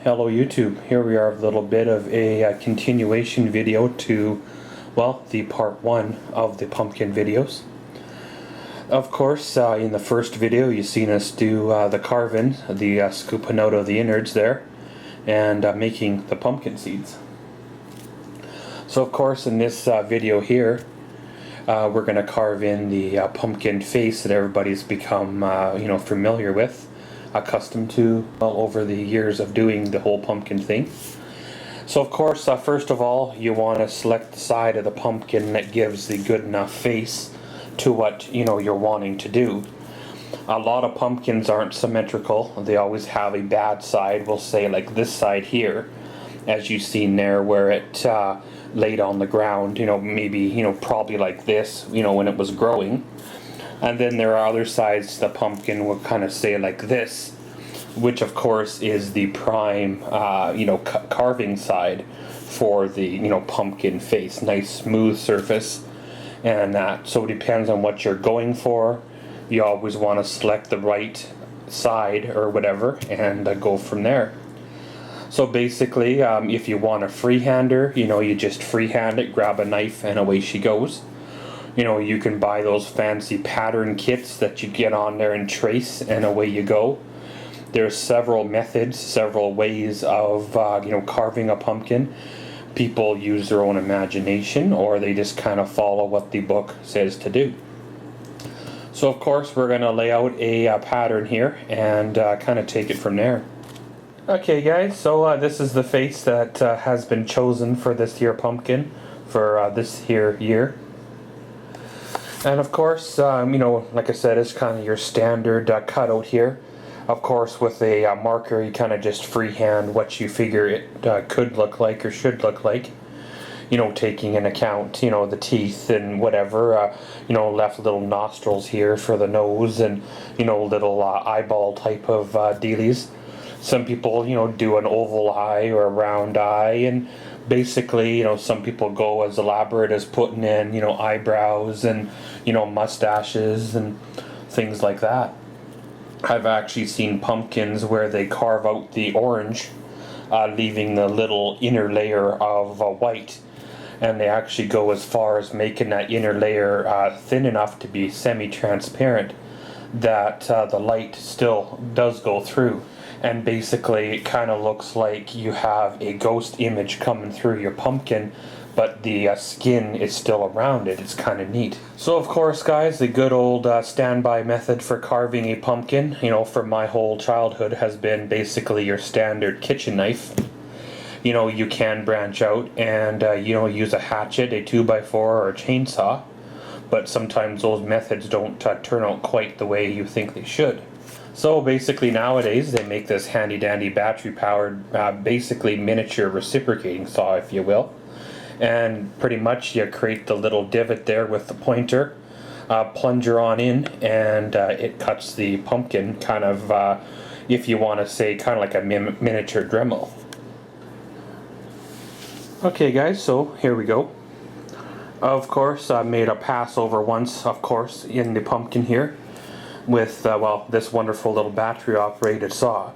Hello YouTube. Here we are with a little bit of a continuation video to, well, the part 1 of the pumpkin videos. Of course, in the first video you seen us do the carving, the scooping out of the innards there, and making the pumpkin seeds. So of course in this video here, we're going to carve in the pumpkin face that everybody's become familiar with, accustomed to, well, over the years of doing the whole pumpkin thing. So of course, first of all, you want to select the side of the pumpkin that gives the good enough face to what you're wanting to do. A lot of pumpkins aren't symmetrical. They always have a bad side. We'll say like this side here, as you've seen there, where it laid on the ground, maybe probably like this, when it was growing. And then there are other sides the pumpkin will kind of say like this, which of course is the prime carving side for the pumpkin face. Nice smooth surface and that. So it depends on what you're going for. You always want to select the right side or whatever and go from there. So basically, if you want a freehander, you just freehand it, grab a knife, and away she goes. You can buy those fancy pattern kits that you get on there and trace, and away you go. There's several methods, several ways of carving a pumpkin. People use their own imagination, or they just kind of follow what the book says to do. So of course we're going to lay out a pattern here and kind of take it from there. Okay guys, so this is the face that has been chosen for this here pumpkin for this here year. And of course, like I said, it's kind of your standard cutout here. Of course, with a marker, you kind of just freehand what you figure it could look like or should look like. Taking into account, the teeth and whatever. Left little nostrils here for the nose and, little eyeball type of dealies. Some people, do an oval eye or a round eye, and basically, some people go as elaborate as putting in, eyebrows and, mustaches and things like that. I've actually seen pumpkins where they carve out the orange, leaving the little inner layer of white, and they actually go as far as making that inner layer thin enough to be semi-transparent, that the light still does go through. And basically it kind of looks like you have a ghost image coming through your pumpkin, but the skin is still around it. It's kind of neat. So of course guys, the good old standby method for carving a pumpkin, for my whole childhood, has been basically your standard kitchen knife. You can branch out and use a hatchet, a 2x4, or a chainsaw, but sometimes those methods don't turn out quite the way you think they should. So basically nowadays they make this handy dandy battery powered basically miniature reciprocating saw, if you will, and pretty much you create the little divot there with the pointer, plunger on in, and it cuts the pumpkin kind of, if you want to say, kind of like a miniature Dremel. Okay guys, so here we go. Of course I made a pass over once, of course, in the pumpkin here, with this wonderful little battery operated saw.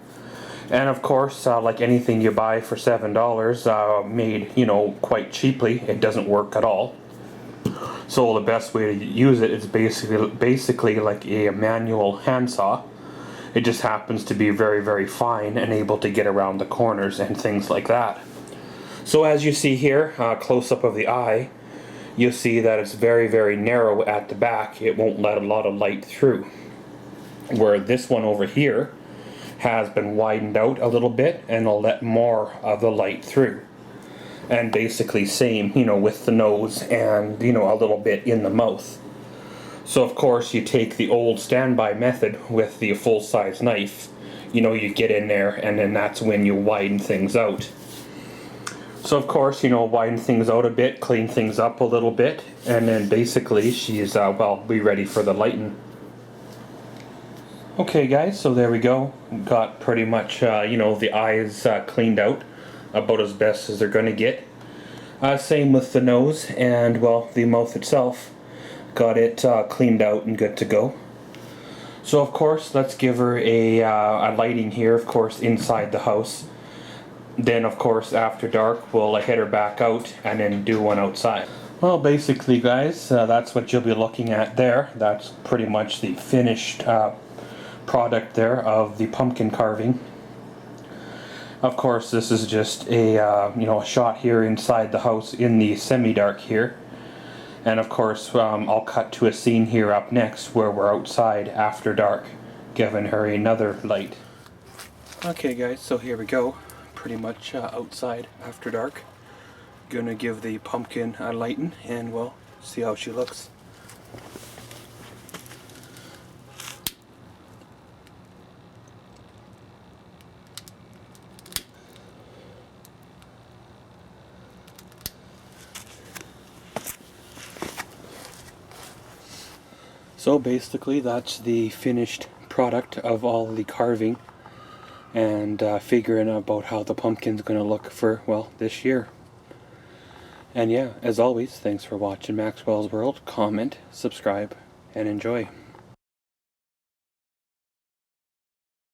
And of course, like anything you buy for $7, made quite cheaply, it doesn't work at all. So the best way to use it is basically like a manual handsaw. It just happens to be very, very fine and able to get around the corners and things like that. So as you see here, close up of the eye, you'll see that it's very, very narrow at the back. It won't let a lot of light through. Where this one over here has been widened out a little bit and will let more of the light through. And basically same, with the nose and, a little bit in the mouth. So of course you take the old standby method with the full-size knife, you get in there and then that's when you widen things out. So of course, widen things out a bit, clean things up a little bit, and then basically she's, be ready for the lighting. Okay guys, so there we go. Got pretty much, the eyes cleaned out, about as best as they're going to get. Same with the nose and, the mouth itself. Got it cleaned out and good to go. So of course, let's give her a lighting here, of course, inside the house. then of course after dark we'll head her back out and then do one outside. Well, basically guys, that's what you'll be looking at there. That's pretty much the finished product there of the pumpkin carving. Of course, this is just a a shot here inside the house in the semi-dark here. And of course, I'll cut to a scene here up next where we're outside after dark, giving her another light. Okay guys, so here we go. Pretty much outside after dark. Gonna give the pumpkin a lighten and we'll see how she looks. So basically that's the finished product of all the carving and figuring about how the pumpkin's gonna look for, well, this year. And yeah, as always, thanks for watching Maxwell's World. Comment, subscribe, and enjoy.